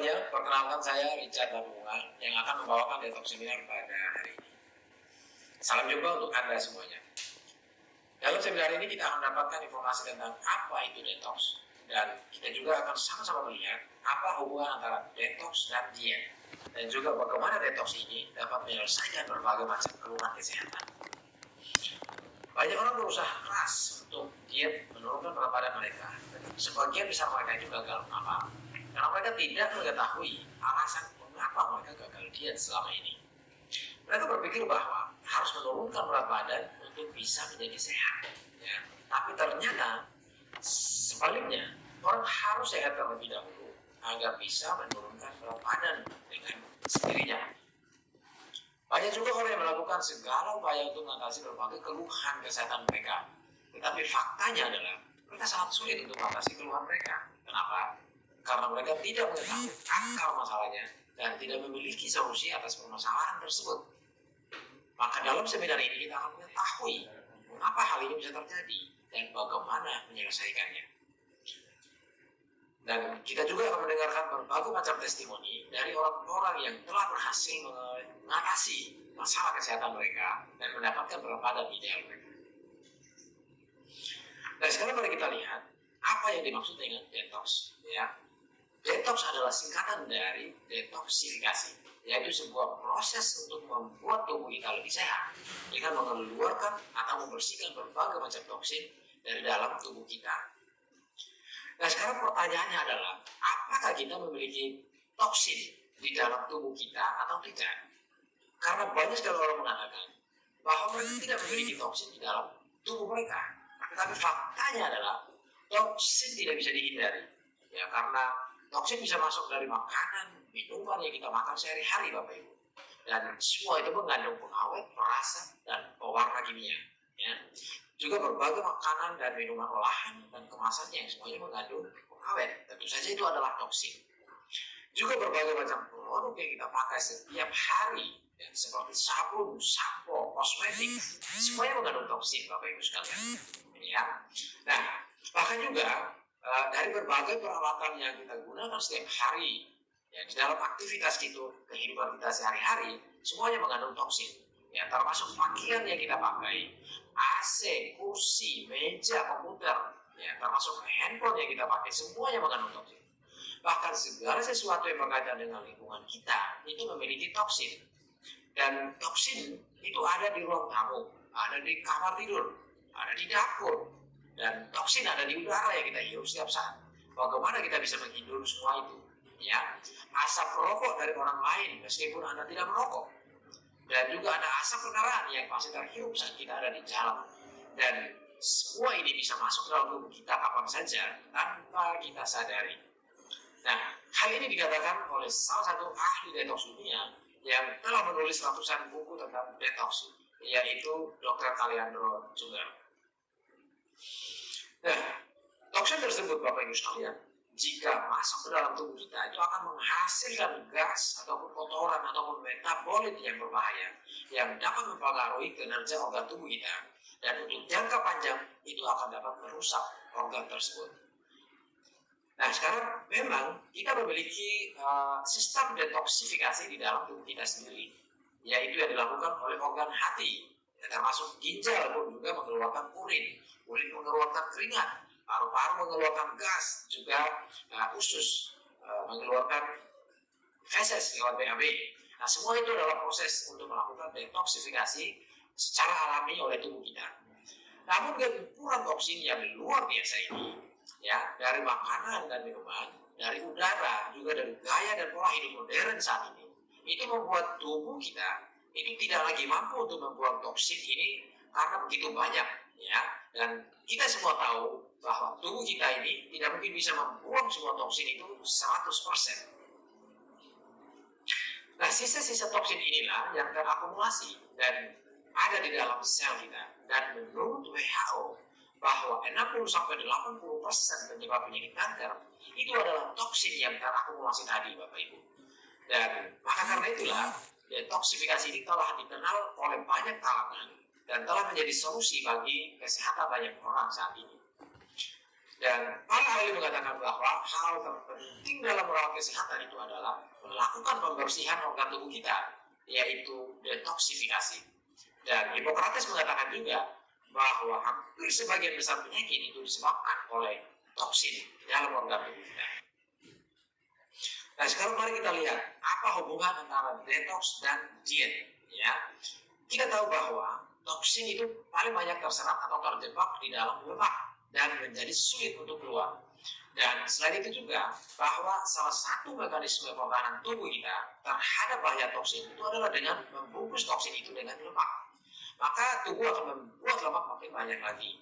semuanya, perkenalkan saya Richard Lamunga yang akan membawakan detox seminar pada hari ini. Salam jumpa untuk Anda semuanya. Dalam seminar ini kita akan mendapatkan informasi tentang apa itu detox, dan kita juga akan sama-sama melihat apa hubungan antara detox dan diet, dan juga bagaimana detox ini dapat menyelesaikan berbagai macam keluhan kesehatan. Banyak orang berusaha keras untuk diet menurunkan berat badan mereka. Sebagian besar mereka juga gagal apa? Karena mereka tidak mengetahui alasan mengapa mereka gagal diet selama ini. Mereka berpikir bahwa harus menurunkan berat badan untuk bisa menjadi sehat. Ya. Tapi ternyata sebaliknya, orang harus sehat terlebih dahulu agar bisa menurunkan berat badan dengan sendirinya. Banyak juga orang yang melakukan segala upaya untuk mengatasi berbagai keluhan kesehatan mereka. Tetapi faktanya adalah mereka sangat sulit untuk mengatasi keluhan mereka. Kenapa? Karena mereka tidak mengetahui akar masalahnya dan tidak memiliki solusi atas permasalahan tersebut. Maka dalam seminar ini kita akan mengetahui mengapa hal ini bisa terjadi dan bagaimana menyelesaikannya. Dan kita juga akan mendengarkan berbagai macam testimoni dari orang-orang yang telah berhasil mengatasi masalah kesehatan mereka dan mendapatkan berat badan ideal mereka. Dan sekarang mari kita lihat apa yang dimaksud dengan detox. Ya. Detox adalah singkatan dari detoksifikasi, yaitu sebuah proses untuk membuat tubuh kita lebih sehat dengan mengeluarkan atau membersihkan berbagai macam toksin dari dalam tubuh kita. Nah, sekarang pertanyaannya adalah, apakah kita memiliki toksin di dalam tubuh kita atau tidak? Karena banyak sekali orang mengatakan bahwa mereka tidak memiliki toksin di dalam tubuh mereka. Tetapi faktanya adalah toksin tidak bisa dihindari. Ya, karena toksin bisa masuk dari makanan, minuman yang kita makan sehari-hari, Bapak Ibu. Dan semua itu mengandung pengawet, perasa, dan pewarna kimia. Ya. Juga berbagai makanan dan minuman olahan dan kemasannya yang semuanya mengandung pengawet. Tentu saja itu adalah toksin. Juga berbagai macam produk yang kita pakai setiap hari, ya, seperti sabun, sampo, kosmetik, semuanya mengandung toksin, Bapak Ibu sekalian. Ya. Nah, bahkan juga dari berbagai peralatan yang kita gunakan setiap hari, ya, di dalam aktivitas itu, kehidupan kita sehari-hari, semuanya mengandung toksin. Ya, termasuk pakaian yang kita pakai, AC, kursi, meja, komputer, ya, termasuk handphone yang kita pakai, semuanya mengandung toksin. Bahkan segala sesuatu yang berkaitan dengan lingkungan kita itu memiliki toksin. Dan toksin itu ada di ruang tamu, ada di kamar tidur, ada di dapur, dan toksin ada di udara yang kita hirup setiap saat. Bagaimana kita bisa menghidup semua itu? Ya, asap rokok dari orang lain meskipun Anda tidak merokok. Dan juga ada asap kendaraan yang pasti terhirup saat kita ada di jalan. Dan semua ini bisa masuk dalam tubuh kita kapan saja tanpa kita sadari. Nah, hal ini dikatakan oleh salah satu ahli detox dunia yang telah menulis ratusan buku tentang detox, yaitu Dr. Alejandro Zunger. Nah, toksin tersebut, Bapak Ibu sekalian, jika masuk ke dalam tubuh kita, itu akan menghasilkan gas ataupun kotoran ataupun metabolit yang berbahaya yang dapat mempengaruhi kinerja organ tubuh kita, dan untuk jangka panjang itu akan dapat merusak organ tersebut. Nah, sekarang memang kita memiliki sistem detoksifikasi di dalam tubuh kita sendiri, yaitu yang dilakukan oleh organ hati, termasuk ginjal pun juga mengeluarkan urin, kulit mengeluarkan keringat, paru-paru mengeluarkan gas, juga usus mengeluarkan feses lewat BAB. Nah, semua itu adalah proses untuk melakukan detoksifikasi secara alami oleh tubuh kita. Namun gempuran toksin yang luar biasa ini, ya, dari makanan dan minuman, dari udara, juga dari gaya dan pola hidup modern saat ini, itu membuat tubuh kita itu tidak lagi mampu untuk membuang toksin ini karena begitu banyak, ya. Dan kita semua tahu bahwa tubuh kita ini tidak mungkin bisa membuang semua toksin itu 100%. Nah, sisa-sisa toksin inilah yang terakumulasi dan ada di dalam sel kita. Dan menurut WHO, bahwa 60-80% penyebab penyakit kanker itu adalah toksin yang terakumulasi tadi, Bapak Ibu. Dan maka karena itulah detoksifikasi ini telah dikenal oleh banyak kalangan dan telah menjadi solusi bagi kesehatan banyak orang saat ini. Dan para ahli mengatakan bahwa hal terpenting dalam merawat kesehatan itu adalah melakukan pembersihan organ tubuh kita, yaitu detoksifikasi. Dan Hippocrates mengatakan juga bahwa hampir sebagian besar penyakit itu disebabkan oleh toksin di dalam organ tubuh kita. Nah, sekarang mari kita lihat apa hubungan antara detox dan diet. Ya, kita tahu bahwa toksin itu paling banyak terserap atau terjebak di dalam lemak dan menjadi sulit untuk keluar. Dan selain itu juga bahwa salah satu mekanisme pertahanan tubuh kita terhadap bahaya toksin itu adalah dengan membungkus toksin itu dengan lemak. Maka tubuh akan membuat lemak makin banyak lagi.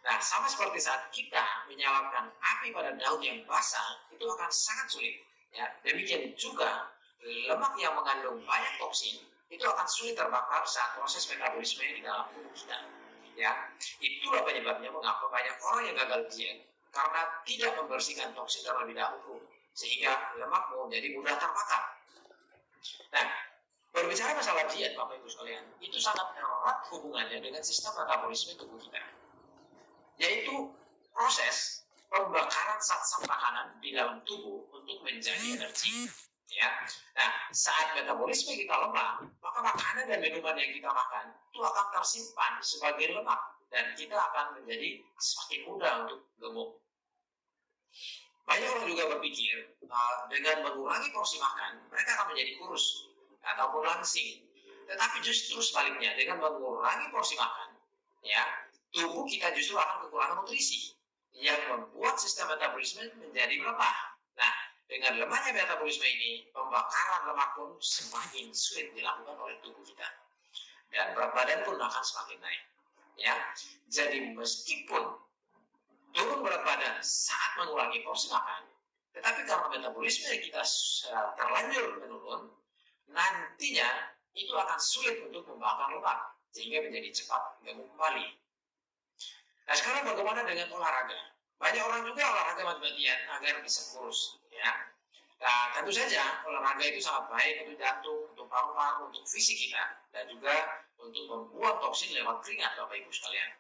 Nah, sama seperti saat kita menyalakan api pada daun yang basah, itu akan sangat sulit. Ya, demikian juga lemak yang mengandung banyak toksin itu akan sulit terbakar saat proses metabolisme di dalam tubuh kita. Ya, itulah penyebabnya mengapa banyak orang yang gagal diet karena tidak membersihkan toksin terlebih dahulu, sehingga lemak menjadi mudah terbakar. Nah, berbicara masalah diet, Bapak Ibu sekalian, itu sangat erat hubungannya dengan sistem metabolisme tubuh kita, yaitu proses pembakaran zat-zat makanan di dalam tubuh untuk menjadi energi. Ya, nah saat metabolisme kita lemah, maka makanan dan minuman yang kita makan itu akan tersimpan sebagai lemak dan kita akan menjadi semakin mudah untuk gemuk. Banyak orang juga berpikir dengan mengurangi porsi makan mereka akan menjadi kurus ataupun langsing. Tetapi justru sebaliknya, dengan mengurangi porsi makan, ya tubuh kita justru akan kekurangan nutrisi yang membuat sistem metabolisme menjadi lemah. Nah, dengan lemahnya metabolisme ini, pembakaran lemak pun semakin sulit dilakukan oleh tubuh kita. Dan berat badan pun akan semakin naik. Ya, jadi meskipun turun berat badan saat mengurangi porsi makan, tetapi karena metabolisme kita terlanjur menurun, nantinya itu akan sulit untuk membakar lemak, sehingga menjadi cepat gemuk kembali. Nah, sekarang bagaimana dengan olahraga? Banyak orang juga olahraga mati-matian agar bisa kurus. Ya. Nah, tentu saja olahraga itu sangat baik untuk jantung, untuk paru-paru, untuk fisik kita, dan juga untuk membuang toksin lewat keringat, Bapak Ibu sekalian.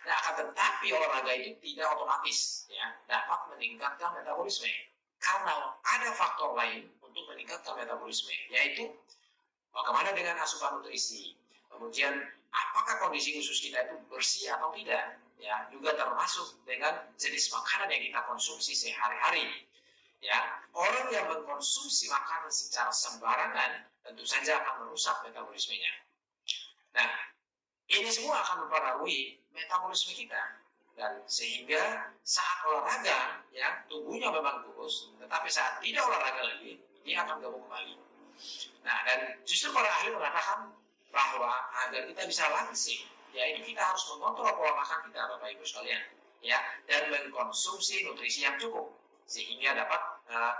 Nah, akan tetapi olahraga itu tidak otomatis ya dapat meningkatkan metabolisme, karena ada faktor lain untuk meningkatkan metabolisme, yaitu bagaimana dengan asupan nutrisi, kemudian apakah kondisi usus kita itu bersih atau tidak. Ya, juga termasuk dengan jenis makanan yang kita konsumsi sehari-hari. Ya, orang yang mengkonsumsi makanan secara sembarangan tentu saja akan merusak metabolismenya. Nah, ini semua akan mempengaruhi metabolisme kita, dan sehingga saat olahraga, ya tubuhnya memang kurus, tetapi saat tidak olahraga lagi, dia akan gemuk kembali. Nah, dan justru para ahli mengatakan bahwa agar kita bisa langsing, yaitu kita harus mengontrol pola makan kita, Bapak Ibu sekalian, ya, dan mengkonsumsi nutrisi yang cukup sehingga dapat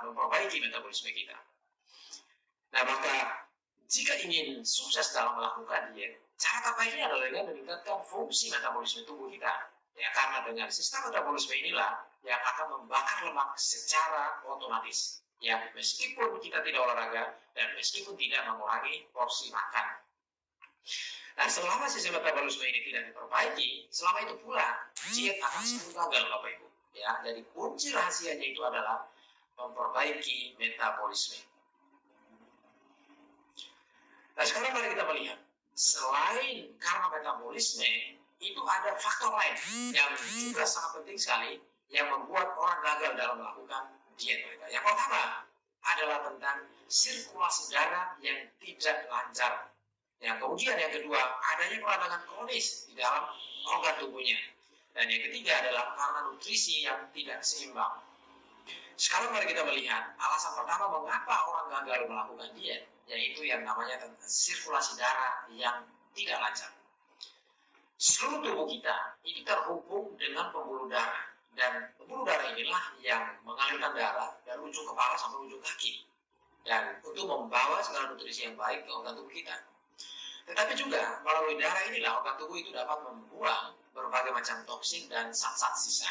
memperbaiki metabolisme kita. Nah, maka jika ingin sukses dalam melakukan diet, cara terbaiknya adalah dengan meningkatkan fungsi metabolisme tubuh kita, ya, karena dengan sistem metabolisme inilah yang akan membakar lemak secara otomatis, ya, meskipun kita tidak olahraga dan meskipun tidak mengurangi porsi makan. Nah, selama sistem metabolisme ini tidak diperbaiki, selama itu pula diet akan selalu gagal, Bapak Ibu. Ya, jadi kunci rahasianya itu adalah memperbaiki metabolisme. Nah, sekarang mari kita melihat, selain karena metabolisme, itu ada faktor lain yang juga sangat penting sekali yang membuat orang gagal dalam melakukan diet mereka. Yang pertama adalah tentang sirkulasi darah yang tidak lancar. Yang kemudian yang kedua, adanya peradangan kronis di dalam organ tubuhnya. Dan yang ketiga adalah karena nutrisi yang tidak seimbang. Sekarang mari kita melihat alasan pertama mengapa orang gagal melakukan diet, yaitu yang namanya tentang sirkulasi darah yang tidak lancar. Seluruh tubuh kita itu terhubung dengan pembuluh darah, dan pembuluh darah inilah yang mengalirkan darah dari ujung kepala sampai ujung kaki, dan untuk membawa segala nutrisi yang baik ke organ tubuh kita. Tetapi juga melalui darah inilah organ tubuh itu dapat membuang berbagai macam toksin dan zat-zat sisa.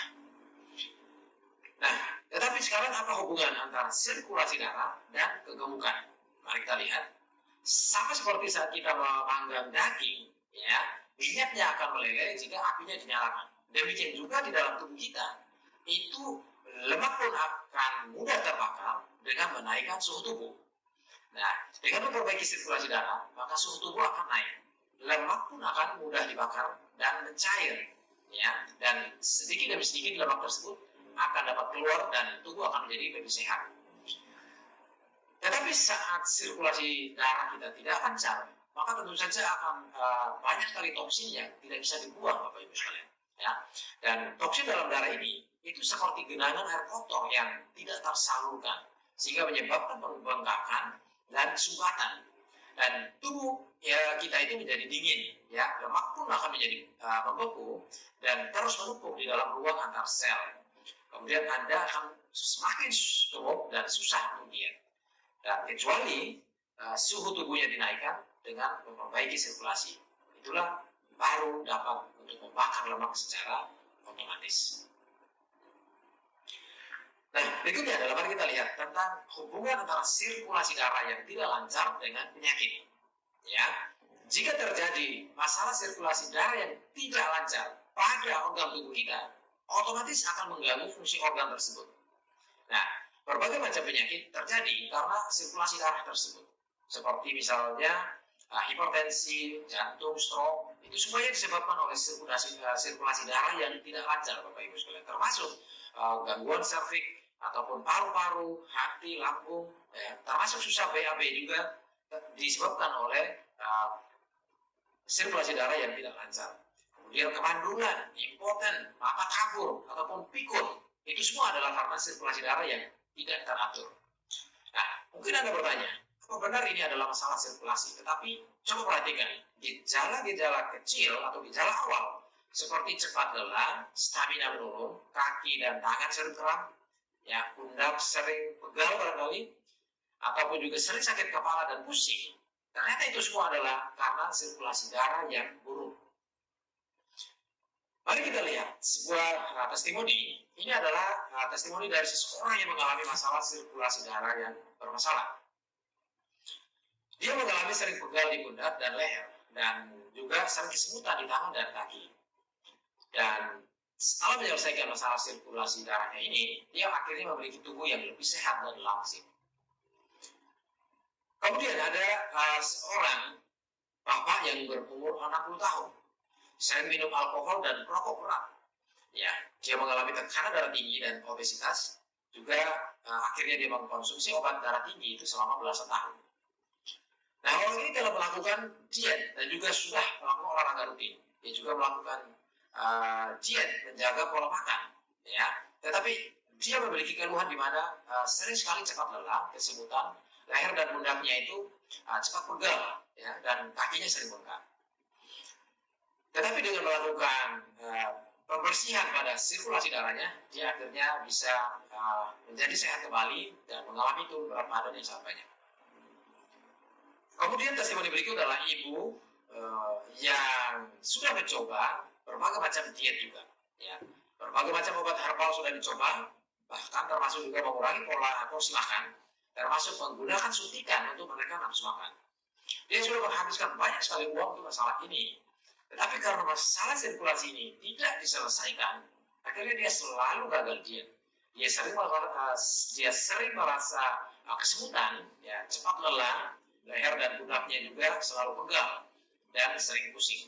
Nah, tetapi sekarang apa hubungan antara sirkulasi darah dan kegemukan? Mari kita lihat. Sama seperti saat kita memanggang daging, ya, minyaknya akan meleleh jika apinya dinyalakan. Demikian juga di dalam tubuh kita. itu lemak pun akan mudah terbakar dengan menaikkan suhu tubuh. Nah, dengan memperbaiki sirkulasi darah, maka suhu tubuh akan naik. Lemak pun akan mudah dibakar dan mencair, ya. Dan sedikit demi sedikit lemak tersebut akan dapat keluar dan tubuh akan menjadi lebih sehat. Tetapi saat sirkulasi darah kita tidak lancar, maka tentu saja akan banyak sekali toksin yang tidak bisa dibuang, Bapak Ibu sekalian. Ya. Dan toksin dalam darah ini itu seperti genangan air kotor yang tidak tersalurkan, sehingga menyebabkan pembengkakan dan sumbatan. Dan tubuh kita itu menjadi dingin, ya, lemak pun akan menjadi membeku dan terus menumpuk di dalam ruang antar sel. Kemudian Anda akan semakin gemuk dan susah untuk diet. Dan kecuali suhu tubuhnya dinaikkan dengan memperbaiki sirkulasi, itulah baru dapat untuk membakar lemak secara otomatis. Nah, berikutnya adalah mari kita lihat tentang hubungan antara sirkulasi darah yang tidak lancar dengan penyakit. Ya, jika terjadi masalah sirkulasi darah yang tidak lancar pada organ tubuh kita, otomatis akan mengganggu fungsi organ tersebut. Nah, berbagai macam penyakit terjadi karena sirkulasi darah tersebut, seperti misalnya hipertensi, jantung, stroke, itu semuanya disebabkan oleh sirkulasi darah yang tidak lancar, Bapak Ibu sekalian, termasuk gangguan serviks ataupun paru-paru, hati, lambung, termasuk susah BAB juga disebabkan oleh sirkulasi darah yang tidak lancar. Kemudian kemandulan, impoten, mata kabur, ataupun pikun, itu semua adalah karena sirkulasi darah yang tidak teratur. Nah, mungkin Anda bertanya, apa benar ini adalah masalah sirkulasi? Tetapi coba perhatikan, gejala-gejala kecil atau gejala awal seperti cepat lelah, stamina menurun, kaki dan tangan sering kram, ya, pundak sering pegal barangkali, ataupun juga sering sakit kepala dan pusing. Ternyata itu semua adalah karena sirkulasi darah yang buruk. Mari kita lihat sebuah testimoni. Ini adalah testimoni dari seseorang yang mengalami masalah sirkulasi darah yang bermasalah. Dia mengalami sering pegal di pundak dan leher, dan juga sering kesemutan di tangan dan kaki. Dan setelah menyelesaikan masalah sirkulasi darahnya ini, dia akhirnya memiliki tubuh yang lebih sehat dan langsing. Kemudian ada seorang bapak yang berumur 60 tahun, sering minum alkohol dan merokok berat. Ya, dia mengalami tekanan darah tinggi dan obesitas. Juga akhirnya dia mengkonsumsi obat darah tinggi itu selama belasan tahun. Nah, orang ini telah melakukan diet dan juga sudah melakukan olahraga rutin. Dia juga melakukan diet, menjaga pola makan, ya. Tetapi dia memiliki keluhan di mana sering sekali cepat lelah, kesemutan, leher dan pundaknya itu cepat pegal, ya, dan kakinya sering bengkak. Tetapi dengan melakukan pembersihan pada sirkulasi darahnya, dia akhirnya bisa menjadi sehat kembali dan mengalami turun berat badan yang sangat banyak. Kemudian testimoni berikut adalah ibu yang sudah mencoba berbagai macam diet juga, ya. Berbagai macam obat herbal sudah dicoba, bahkan termasuk juga mengurangi pola porsi makan, termasuk menggunakan suntikan untuk menekan nafsu makan. Dia sudah menghabiskan banyak sekali uang untuk masalah ini, tetapi karena masalah sirkulasi ini tidak diselesaikan, akhirnya dia selalu gagal diet. Dia sering merasa kesemutan, ya, cepat lelah, leher dan pundaknya juga selalu pegal dan sering pusing.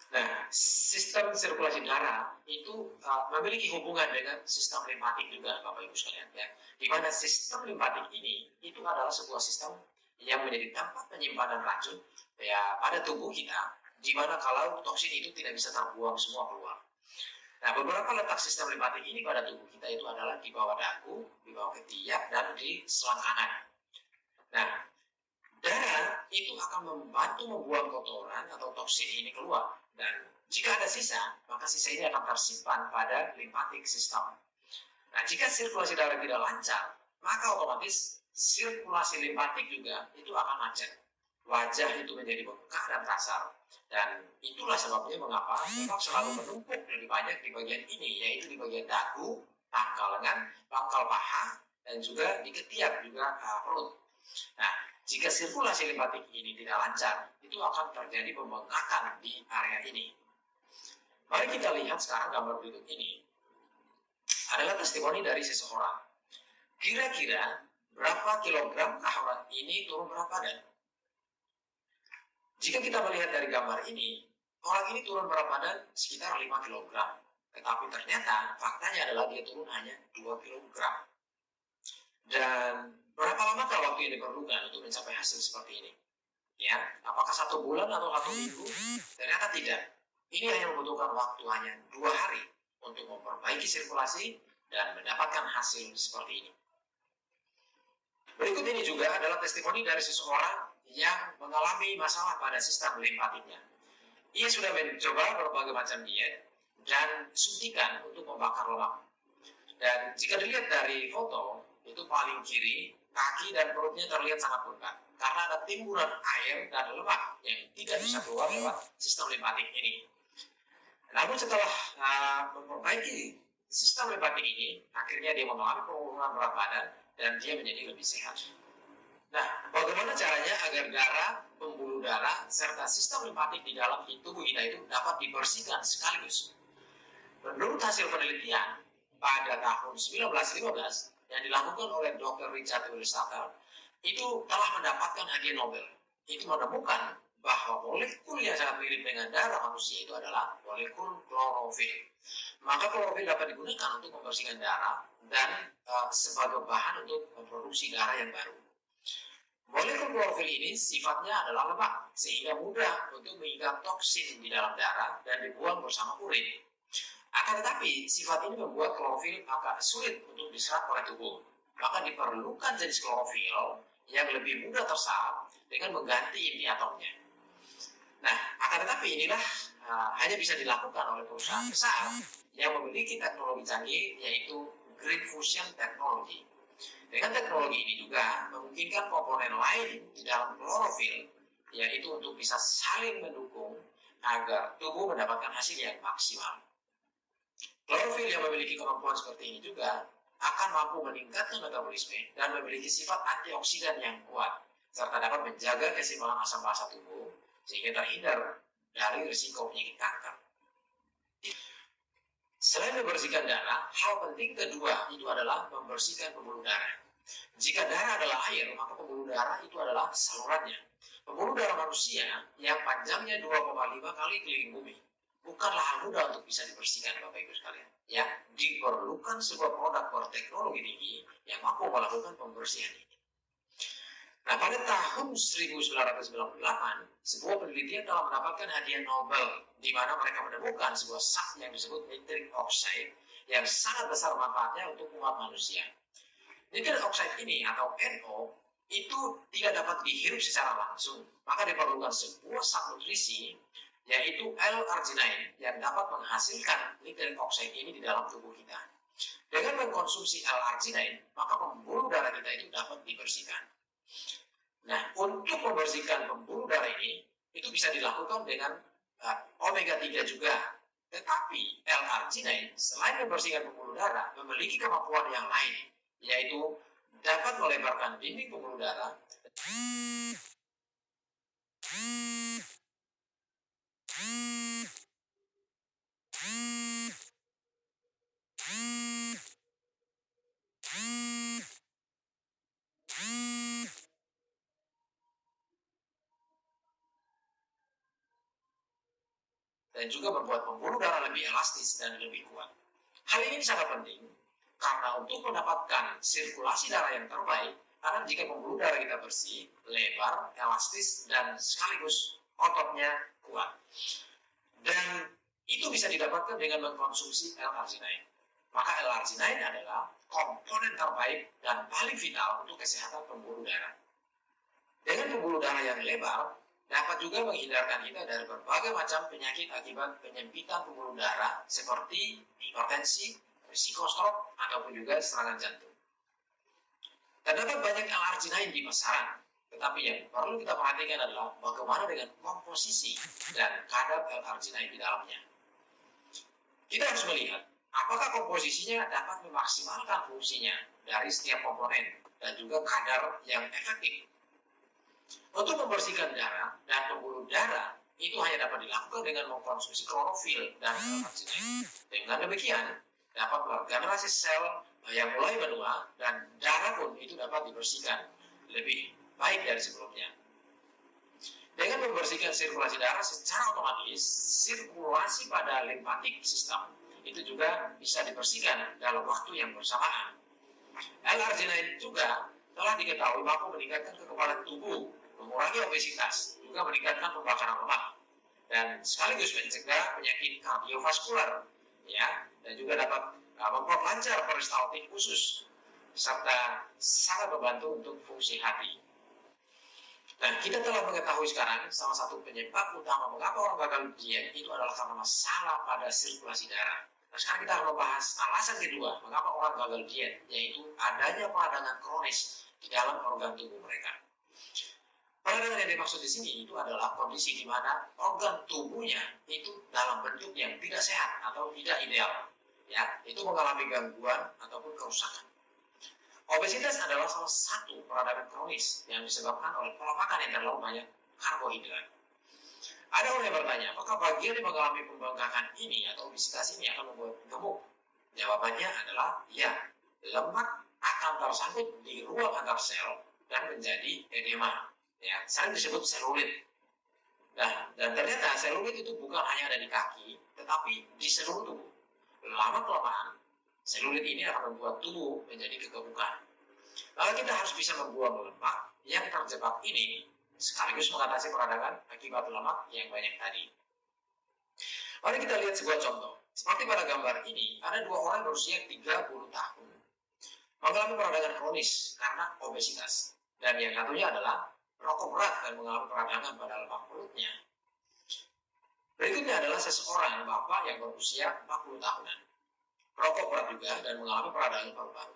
Nah, sistem sirkulasi darah itu memiliki hubungan dengan sistem limpatik juga, Bapak Ibu sekalian, ya. Di mana sistem limpatik ini itu adalah sebuah sistem yang menjadi tempat penyimpanan racun, ya, pada tubuh kita, di mana kalau toksin itu tidak bisa terbuang semua keluar. Nah, beberapa letak sistem limpatik ini pada tubuh kita itu adalah di bawah dagu, di bawah ketiak, dan di selang kanan. Nah, darah itu akan membantu membuang kotoran atau toksin ini keluar, dan jika ada sisa, maka sisa ini akan tersimpan pada limpatik sistem. Nah, jika sirkulasi darah tidak lancar, maka otomatis sirkulasi limpatik juga itu akan macet. Wajah itu menjadi bengkak dan kasar, dan itulah sebabnya mengapa lemak selalu menumpuk lebih banyak di bagian ini, yaitu di bagian dagu, pangkal lengan, pangkal paha, dan juga di ketiak juga perut. Nah, jika sirkulasi limpatik ini tidak lancar, itu akan terjadi pembengkakan di area ini. Mari kita lihat sekarang gambar berikut ini. adalah testimoni dari seseorang. Kira-kira berapa kilogram orang ini turun berat badan? Jika kita melihat dari gambar ini, orang ini turun berat badan sekitar 5 kilogram. Tetapi ternyata faktanya adalah dia turun hanya 2 kilogram. Dan berapa lamakah waktu yang diperlukan untuk mencapai hasil seperti ini? Ya, apakah 1 bulan atau 1 minggu? Ternyata tidak. Ini hanya membutuhkan waktu hanya 2 hari untuk memperbaiki sirkulasi dan mendapatkan hasil seperti ini. Berikut ini juga adalah testimoni dari seseorang yang mengalami masalah pada sistem limpatiknya. Ia sudah mencoba berbagai macam diet dan suntikan untuk membakar lemak. Dan jika dilihat dari foto, itu paling kiri, kaki dan perutnya terlihat sangat bengkak karena ada timbunan air dan lemak yang tidak bisa keluar lewat sistem limpatik ini. Namun setelah memperbaiki sistem limpatik ini, akhirnya dia mengalami penurunan berat badan dan dia menjadi lebih sehat. Nah, bagaimana caranya agar darah, pembuluh darah, serta sistem limpatik di dalam tubuh kita itu dapat dibersihkan sekaligus? Menurut hasil penelitian pada tahun 1915 yang dilakukan oleh Dr. Richard Willis-Tucker, itu telah mendapatkan hadiah Nobel. Itu menemukan bahwa molekul yang sangat mirip dengan darah manusia itu adalah molekul klorofil. Maka klorofil dapat digunakan untuk membersihkan darah dan sebagai bahan untuk memproduksi darah yang baru. Molekul klorofil ini sifatnya adalah lemak, sehingga mudah untuk mengikat toksin di dalam darah dan dibuang bersama urin. Akan tetapi, sifat ini membuat klorofil agak sulit untuk diserap oleh tubuh. Maka diperlukan jenis klorofil yang lebih mudah terserap dengan mengganti inti atomnya. Nah, akan tetapi inilah hanya bisa dilakukan oleh perusahaan besar yang memiliki teknologi canggih, yaitu Green Fusion Technology. Dengan teknologi ini juga memungkinkan komponen lain di dalam klorofil, yaitu untuk bisa saling mendukung agar tubuh mendapatkan hasil yang maksimal. Klorofil yang memiliki kemampuan seperti ini juga akan mampu meningkatkan metabolisme dan memiliki sifat antioksidan yang kuat, serta dapat menjaga keseimbangan asam basa tubuh sehingga terhindar dari risiko penyakit kanker. Selain membersihkan darah, hal penting kedua itu adalah membersihkan pembuluh darah. Jika darah adalah air, maka pembuluh darah itu adalah salurannya. Pembuluh darah manusia yang panjangnya 2,5 kali keliling bumi bukanlah hal mudah untuk bisa dibersihkan, Bapak Ibu sekalian. Ya, diperlukan sebuah produk berteknologi tinggi yang mampu melakukan pembersihan ini. Nah, pada tahun 1998, sebuah penelitian telah mendapatkan hadiah Nobel, di mana mereka menemukan sebuah zat yang disebut nitric oxide yang sangat besar manfaatnya untuk umat manusia. Nitric oxide ini atau NO itu tidak dapat dihirup secara langsung, maka diperlukan sebuah zat nutrisi yaitu L-arginine yang dapat menghasilkan nitric oxide ini di dalam tubuh kita. Dengan mengkonsumsi L-arginine, maka pembuluh darah kita itu dapat dibersihkan. Nah, untuk membersihkan pembuluh darah ini, itu bisa dilakukan dengan omega 3 juga. Tetapi L-arginine, selain membersihkan pembuluh darah, memiliki kemampuan yang lain, yaitu dapat melebarkan dinding pembuluh darah dan juga membuat pembuluh darah lebih elastis dan lebih kuat. Hal ini sangat penting karena untuk mendapatkan sirkulasi darah yang terbaik, karena jika pembuluh darah kita bersih, lebar, elastis, dan sekaligus ototnya kuat. Dan itu bisa didapatkan dengan mengkonsumsi L-arginine. Maka L-arginine adalah komponen terbaik dan paling vital untuk kesehatan pembuluh darah. Dengan pembuluh darah yang lebar, dapat juga menghindarkan kita dari berbagai macam penyakit akibat penyempitan pembuluh darah seperti hipertensi, risiko stroke, ataupun juga serangan jantung. Terdapat banyak L-arginine di pasaran, tetapi yang perlu kita perhatikan adalah bagaimana dengan komposisi dan kadar L-arginine di dalamnya. Kita harus melihat apakah komposisinya dapat memaksimalkan fungsinya dari setiap komponen dan juga kadar yang efektif. Untuk membersihkan darah dan pembuluh darah itu hanya dapat dilakukan dengan mengkonsumsi klorofil dan L-arginine. Dengan demikian, dapat meregenerasi sel yang mulai menua, dan darah pun itu dapat dibersihkan lebih baik dari sebelumnya. Dengan membersihkan sirkulasi darah secara otomatis, sirkulasi pada limfatik sistem itu juga bisa dibersihkan dalam waktu yang bersamaan. L-arginine juga telah diketahui mampu meningkatkan kekebalan tubuh, mengurangi obesitas, juga meningkatkan pembakaran lemak, dan sekaligus mencegah penyakit kardiovaskular, ya, dan juga dapat memperlancar peristaltik usus, serta sangat membantu untuk fungsi hati. Nah, kita telah mengetahui sekarang salah satu penyebab utama mengapa orang gagal diet itu adalah karena masalah pada sirkulasi darah. Nah, sekarang kita akan membahas alasan kedua mengapa orang gagal diet, yaitu adanya peradangan kronis di dalam organ tubuh mereka. Peradangan yang dimaksud di sini itu adalah kondisi di mana organ tubuhnya itu dalam bentuk yang tidak sehat atau tidak ideal, ya, itu mengalami gangguan ataupun kerusakan. Obesitas adalah salah satu peradangan kronis yang disebabkan oleh pola makan yang terlalu banyak karbohidrat. Ada orang yang bertanya, apakah bagian yang mengalami pembengkakan ini atau obesitas ini akan membuat gemuk? Jawabannya adalah ya, lemak akan tersangkut di ruang antar sel dan menjadi edema, ya, sering disebut selulit. Nah, dan ternyata selulit itu bukan hanya ada di kaki, tetapi di seluruh tubuh. Lama-kelamaan, selulit ini akan membuat tubuh menjadi kegemukan. Lalu kita harus bisa membuang lemak yang terjebak ini, sekaligus mengatasi peradangan akibat lemak yang banyak tadi. Mari kita lihat sebuah contoh. Seperti pada gambar ini, ada dua orang berusia 30 tahun mengalami peradangan kronis karena obesitas. Dan yang satunya adalah rokok berat dan mengalami peradangan pada lemak perutnya. Berikutnya adalah seseorang bapak yang berusia 40 tahunan. Rokok berat juga dan mengalami peradangan paru-paru.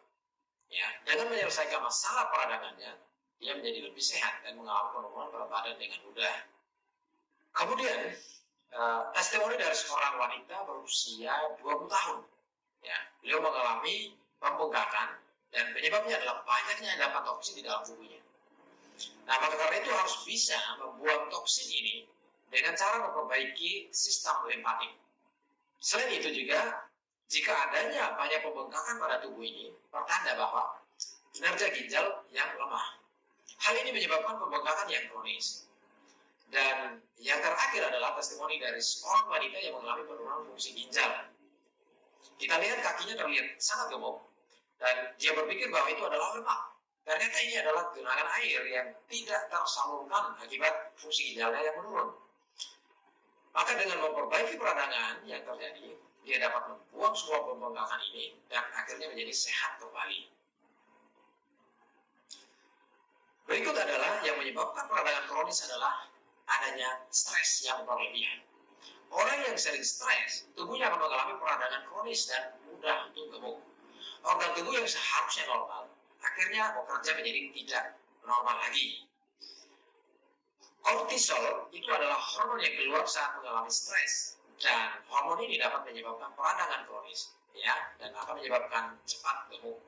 Ya, dengan menyelesaikan masalah peradangannya, dia menjadi lebih sehat dan mengalami penurunan berat badan dengan mudah. Kemudian, testimoni dari seorang wanita berusia 20 tahun. Ya, beliau mengalami pembengkakan dan penyebabnya adalah banyaknya endapan toksin di dalam tubuhnya. Nah, maka karena itu harus bisa membuang toksin ini dengan cara memperbaiki sistem limfatik. Selain itu juga, jika adanya banyak pembengkakan pada tubuh ini, pertanda bahwa kinerja ginjal yang lemah. Hal ini menyebabkan pembengkakan yang kronis. Dan yang terakhir adalah testimoni dari seorang wanita yang mengalami penurunan fungsi ginjal. Kita lihat kakinya terlihat sangat gemuk, dan dia berpikir bahwa itu adalah lemak. Ternyata ini adalah genangan air yang tidak tersalurkan akibat fungsi ginjalnya yang menurun. Maka dengan memperbaiki peradangan yang terjadi, dia dapat membuang semua pembengkakan ini dan akhirnya menjadi sehat kembali. Berikut adalah yang menyebabkan peradangan kronis adalah adanya stres yang berlebihan. Orang yang sering stres, tubuhnya akan mengalami peradangan kronis dan mudah untuk gemuk. Organ tubuh yang seharusnya normal, akhirnya bekerja menjadi tidak normal lagi. Kortisol itu adalah hormon yang keluar saat mengalami stres, dan hormon ini dapat menyebabkan peradangan kronis, ya, dan akan menyebabkan cepat gemuk.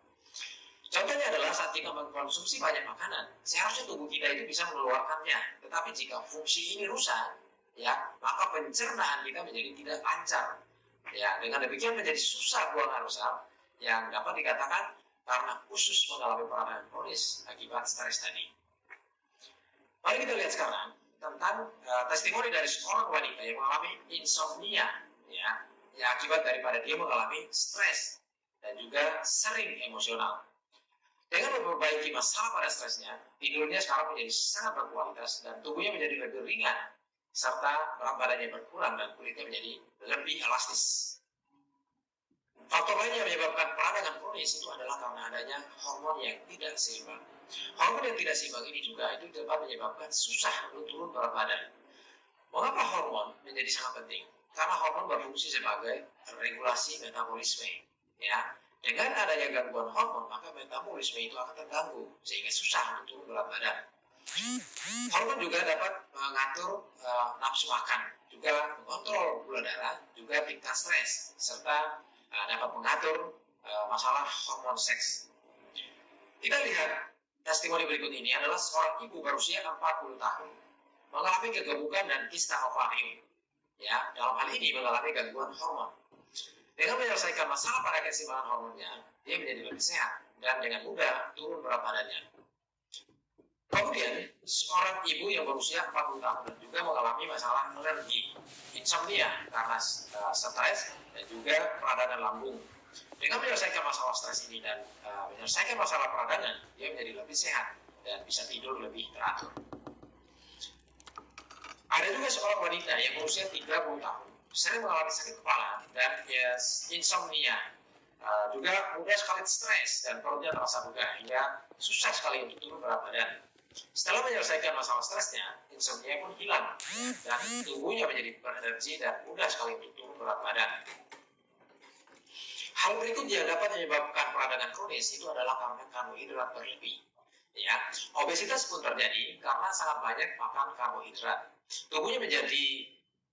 Contohnya adalah saat kita mengkonsumsi banyak makanan, seharusnya tubuh kita itu bisa mengeluarkannya. Tetapi jika fungsi ini rusak, ya, maka pencernaan kita menjadi tidak lancar. Ya, dengan demikian menjadi susah buang air besar, yang dapat dikatakan karena usus mengalami peradangan kronis akibat stres tadi. Mari kita lihat sekarang tentang testimoni dari seorang wanita yang mengalami insomnia, ya, yang akibat daripada dia mengalami stres dan juga sering emosional. Dengan memperbaiki masalah pada stresnya, tidurnya sekarang menjadi sangat berkualitas dan tubuhnya menjadi lebih ringan, serta berat badannya berkurang dan kulitnya menjadi lebih elastis. Faktor lain yang menyebabkan peradangan kronis itu adalah karena adanya hormon yang tidak seimbang. Hormon yang tidak seimbang ini juga itu dapat menyebabkan susah untuk turun berat badan. Mengapa hormon menjadi sangat penting? Karena hormon berfungsi sebagai regulasi metabolisme. Ya, dengan adanya gangguan hormon, maka metabolisme itu akan terganggu sehingga susah untuk turun berat badan. Hormon juga dapat mengatur nafsu makan, juga mengontrol gula darah, juga tingkat stres, serta dapat mengatur masalah hormon seks. Kita lihat testimoni berikut ini adalah seorang ibu berusia 40 tahun mengalami kegemukan dan kista ovarium. Ya, dalam hal ini mengalami gangguan hormon. Dengan menyelesaikan masalah pada keseimbangan hormonnya, dia menjadi lebih sehat dan dengan mudah turun berat badannya. Kemudian, seorang ibu yang berusia 40 tahun dan juga mengalami masalah alergi, insomnia karena stres dan juga peradangan lambung. Dengan menyelesaikan masalah stres ini dan menyelesaikan masalah peradangan, dia menjadi lebih sehat dan bisa tidur lebih teratur. Ada juga seorang wanita yang berusia 30 tahun, sering mengalami sakit kepala dan insomnia, juga mudah sekali stres dan perutnya terasa bugar hingga susah sekali untuk turun berat badan. Setelah menyelesaikan masalah stresnya, insomnia pun hilang dan tubuhnya menjadi berenergi dan mudah sekali untuk turun berat badan. Hal berikut yang dapat menyebabkan peradangan kronis itu adalah karena karbohidrat berlebih. Ya, obesitas pun terjadi karena sangat banyak makan karbohidrat. Tubuhnya menjadi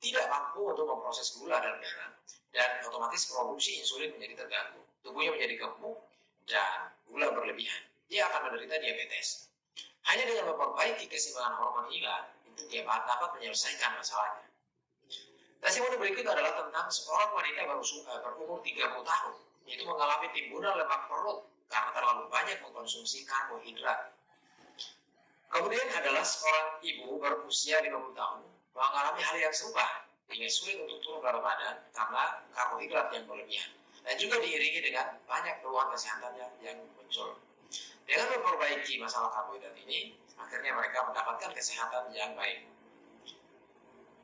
tidak mampu untuk memproses gula dalam darah dan otomatis produksi insulin menjadi terganggu. Tubuhnya menjadi gemuk dan gula berlebihan. Dia akan menderita diabetes. Hanya dengan memperbaiki keseimbangan hormon hilang, itu dia dapat menyelesaikan masalahnya. Testimoni berikut adalah tentang seorang wanita berumur 30 tahun, yaitu mengalami timbunan lemak perut karena terlalu banyak mengkonsumsi karbohidrat. Kemudian adalah seorang ibu berusia 50 tahun mengalami hal yang serupa, hingga sulit untuk turun berat badan karena karbohidrat yang berlebihan, dan juga diiringi dengan banyak keluhan kesehatannya yang muncul. Dengan memperbaiki masalah karbohidrat ini, akhirnya mereka mendapatkan kesehatan yang baik.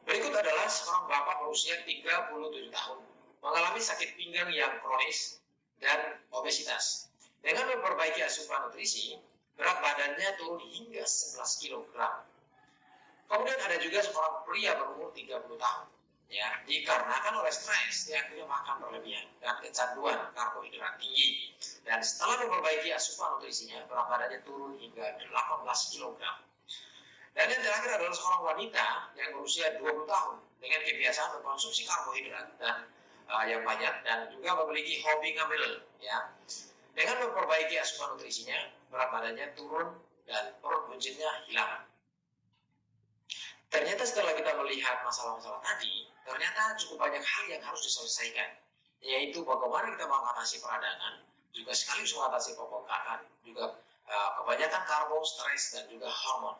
Berikut adalah seorang bapak berusia 37 tahun, mengalami sakit pinggang yang kronis dan obesitas. Dengan memperbaiki asupan nutrisi, berat badannya turun hingga 11 kg. Kemudian ada juga seorang pria berumur 30 tahun. Ya, dikarenakan oleh stres, dia akhirnya makan berlebihan dan kecanduan karbohidrat tinggi. Dan setelah memperbaiki asupan nutrisinya, berat badannya turun hingga 18 kg. Dan yang terakhir adalah seorang wanita yang berusia 20 tahun dengan kebiasaan mengkonsumsi karbohidrat dan yang banyak dan juga memiliki hobi ngambil. Ya, dengan memperbaiki asupan nutrisinya, berat badannya turun dan perut buncitnya hilang. Ternyata setelah kita melihat masalah-masalah tadi, ternyata cukup banyak hal yang harus diselesaikan, yaitu bagaimana kita mengatasi peradangan, juga sekaligus mengatasi pembengkakan, juga kebanyakan karbo, stres, dan juga hormon.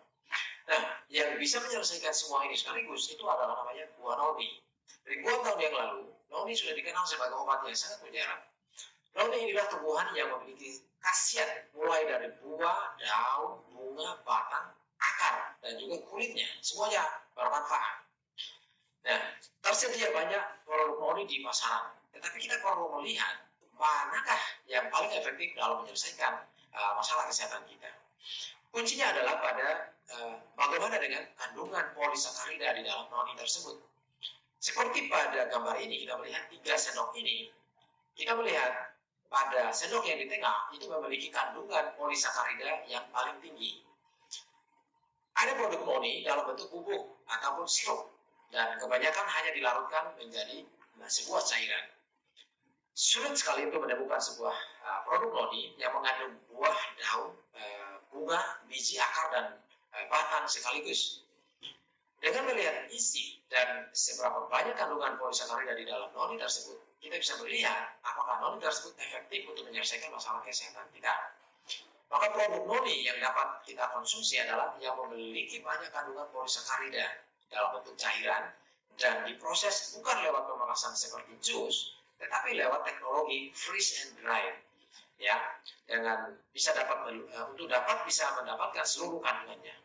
Nah, yang bisa menyelesaikan semua ini sekaligus itu adalah namanya buah noni. Ribuan tahun yang lalu, noni sudah dikenal sebagai obat yang sangat mujarab. Noni inilah tumbuhan yang memiliki khasiat mulai dari buah, daun, bunga, batang, akar, dan juga kulitnya, semuanya bermanfaat. Nah, tersedia banyak produk noni di pasaran, tetapi kita perlu melihat manakah yang paling efektif dalam menyelesaikan masalah kesehatan kita. Kuncinya adalah pada bagaimana dengan kandungan polisakarida di dalam noni tersebut. Seperti pada gambar ini, kita melihat 3 sendok ini, kita melihat pada sendok yang di tengah itu memiliki kandungan polisakarida yang paling tinggi. Ada produk noni dalam bentuk bubuk ataupun sirup, dan kebanyakan hanya dilarutkan menjadi sebuah cairan. Sulit sekali untuk menemukan sebuah produk noni yang mengandung buah, daun, bunga, biji, akar, dan batang sekaligus. Dengan melihat isi dan seberapa banyak kandungan polisakarida di dalam noni tersebut, kita bisa melihat apakah noni tersebut efektif untuk menyelesaikan masalah kesehatan kita. Maka produk noni yang dapat kita konsumsi adalah yang memiliki banyak kandungan polisakarida dalam bentuk cairan dan diproses bukan lewat pemanasan seperti jus, tetapi lewat teknologi freeze and dry. Ya, dengan bisa bisa mendapatkan seluruh kandungannya.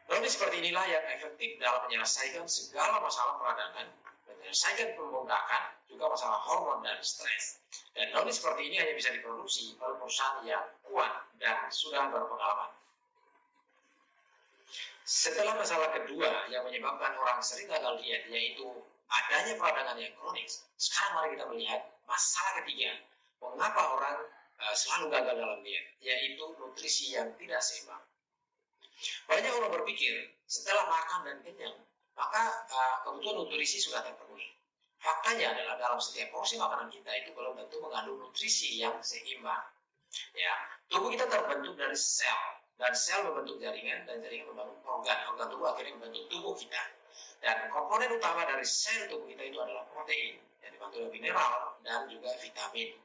Noni seperti inilah yang efektif dalam menyelesaikan segala masalah peradangan, menyelesaikan pembengkakan, juga masalah hormon dan stres. Dan noni seperti ini hanya bisa diproduksi oleh perusahaan yang kuat dan sudah berpengalaman. Setelah masalah kedua yang menyebabkan orang sering gagal diet, yaitu adanya peradangan yang kronis, sekarang mari kita melihat masalah ketiga, mengapa orang selalu gagal dalam diet, yaitu nutrisi yang tidak seimbang. Banyak orang berpikir setelah makan dan kenyang, maka kebutuhan nutrisi sudah terpenuhi. Faktanya adalah dalam setiap porsi makanan kita itu belum tentu mengandung nutrisi yang seimbang. Ya, tubuh kita terbentuk dari sel, dan sel membentuk jaringan, dan jaringan membangun organ tubuh akhirnya membentuk tubuh kita. Dan komponen utama dari sel tubuh kita itu adalah protein, yang dibantu oleh mineral dan juga vitamin.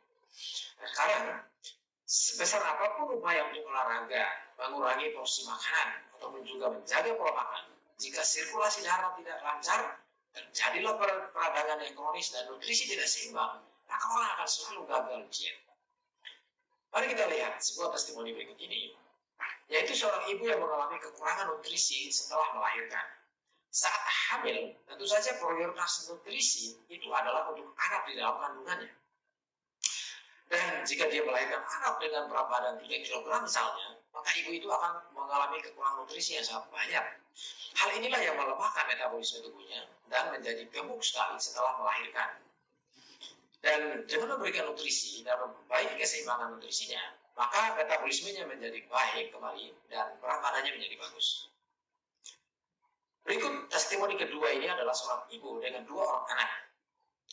Nah, sekarang, sebesar apapun upaya untuk olahraga, mengurangi porsi makanan, ataupun juga menjaga pola makan, jika sirkulasi darah tidak lancar, terjadilah peradangan yang kronis dan nutrisi tidak seimbang, maka orang akan selalu gagal diet. Mari kita lihat sebuah testimoni berikut ini, yaitu seorang ibu yang mengalami kekurangan nutrisi setelah melahirkan. Saat hamil, tentu saja prioritas nutrisi itu adalah untuk anak di dalam kandungannya. Dan jika dia melahirkan anak dengan berat badan 3 kg misalnya, maka ibu itu akan mengalami kekurangan nutrisi yang sangat banyak. Hal inilah yang melemahkan metabolisme tubuhnya dan menjadi gemuk sekali setelah melahirkan. Dan dengan memberikan nutrisi dan memperbaiki keseimbangan nutrisinya, maka metabolismenya menjadi baik kembali dan berat badannya menjadi bagus. Berikut testimoni kedua ini adalah seorang ibu dengan 2 orang anak.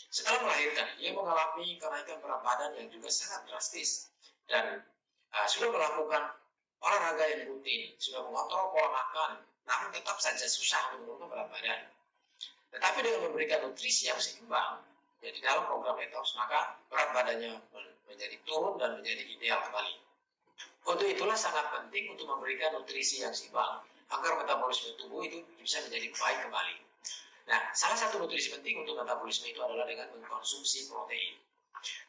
Setelah melahirkan, ia mengalami kenaikan berat badan yang juga sangat drastis dan sudah melakukan olahraga yang rutin, sudah mengontrol pola makan, namun tetap saja susah menurunkan berat badan. Tetapi dengan memberikan nutrisi yang seimbang, ya di dalam program detox, maka berat badannya menjadi turun dan menjadi ideal kembali. Untuk itulah sangat penting untuk memberikan nutrisi yang seimbang agar metabolisme tubuh itu bisa menjadi baik kembali. Nah, salah satu nutrisi penting untuk metabolisme itu adalah dengan mengkonsumsi protein.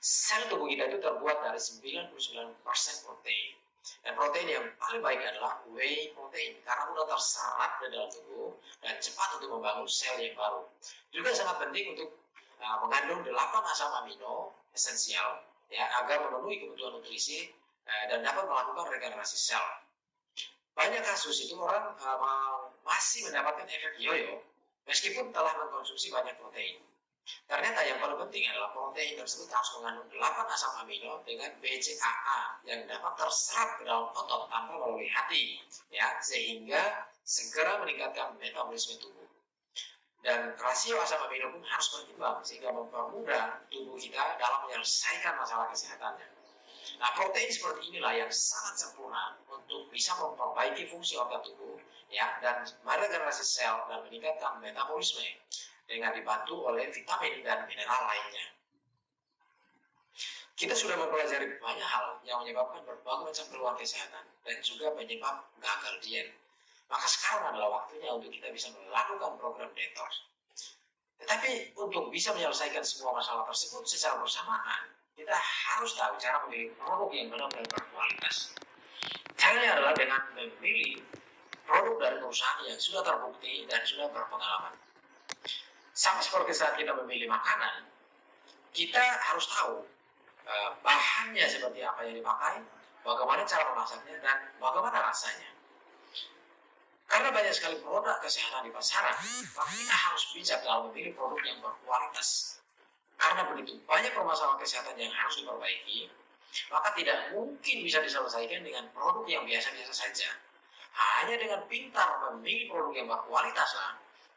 Sel tubuh kita itu terbuat dari 99% protein. Dan protein yang paling baik adalah whey protein karena mudah terserap di dalam tubuh dan cepat untuk membangun sel yang baru. Juga sangat penting untuk mengandung 8 asam amino esensial ya agar memenuhi kebutuhan nutrisi dan dapat melakukan regenerasi sel. Banyak kasus itu orang masih mendapatkan efek yoyo meskipun telah mengkonsumsi banyak protein. Ternyata yang paling penting adalah protein tersebut harus mengandung 8 asam amino dengan BCAA yang dapat terserap ke dalam otot tanpa melalui hati, ya, sehingga segera meningkatkan metabolisme tubuh. Dan rasio asam amino pun harus berimbang sehingga mempermudah tubuh kita dalam menyelesaikan masalah kesehatannya. Nah, protein seperti inilah yang sangat sempurna untuk bisa memperbaiki fungsi organ tubuh, ya, dan meregenerasi sel dan meningkatkan metabolisme dengan dibantu oleh vitamin dan mineral lainnya. Kita sudah mempelajari banyak hal yang menyebabkan berbagai macam keluhan kesehatan dan juga penyebab gagal diet. Maka sekarang adalah waktunya untuk kita bisa melakukan program detox. Tetapi untuk bisa menyelesaikan semua masalah tersebut secara bersamaan, kita harus tahu cara memilih produk yang benar-benar berkualitas. Caranya adalah dengan memilih produk dari perusahaan yang sudah terbukti dan sudah berpengalaman. Sama seperti saat kita memilih makanan, kita harus tahu bahannya seperti apa yang dipakai, bagaimana cara memasaknya, dan bagaimana rasanya. Karena banyak sekali produk kesehatan di pasaran, maka kita harus bijak dalam memilih produk yang berkualitas. Karena begitu banyak permasalahan kesehatan yang harus diperbaiki, maka tidak mungkin bisa diselesaikan dengan produk yang biasa-biasa saja. Hanya dengan pintar memilih produk yang berkualitas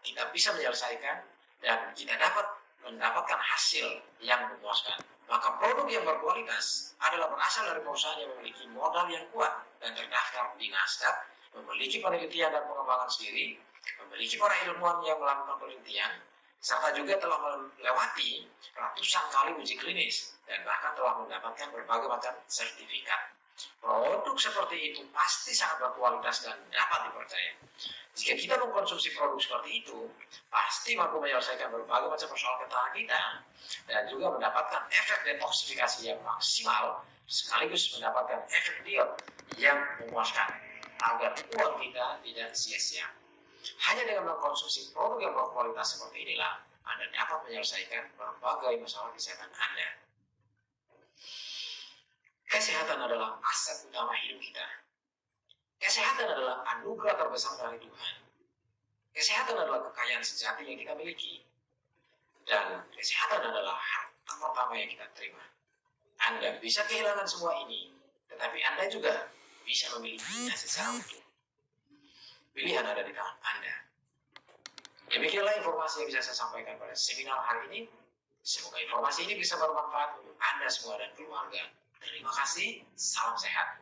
kita bisa menyelesaikan dan kita dapat mendapatkan hasil yang memuaskan. Maka produk yang berkualitas adalah berasal dari perusahaan yang memiliki modal yang kuat dan terdaftar di Nasdaq, memiliki penelitian dan pengembangan sendiri, memiliki para ilmuwan yang melakukan penelitian, serta juga telah melewati ratusan kali uji klinis dan bahkan telah mendapatkan berbagai macam sertifikat. Produk seperti itu pasti sangat berkualitas dan dapat dipercaya. Jika kita mengkonsumsi produk seperti itu, pasti mampu menyelesaikan berbagai macam persoalan ketahanan kita dan juga mendapatkan efek detoksifikasi yang maksimal sekaligus mendapatkan efek diet yang memuaskan agar uang kita tidak sia-sia. Hanya dengan mengkonsumsi produk yang berkualitas seperti inilah Anda dapat menyelesaikan berbagai masalah kesehatan Anda. Kesehatan adalah aset utama hidup kita. Kesehatan adalah anugerah terbesar dari Tuhan. Kesehatan adalah kekayaan sejati yang kita miliki. Dan kesehatan adalah harta pertama yang kita terima. Anda bisa kehilangan semua ini, tetapi Anda juga bisa memilikinya secara utuh. Pilihan ada di tangan Anda. Demikianlah informasi yang bisa saya sampaikan pada seminar hari ini. Semoga informasi ini bisa bermanfaat untuk Anda semua dan keluarga. Terima kasih, salam sehat.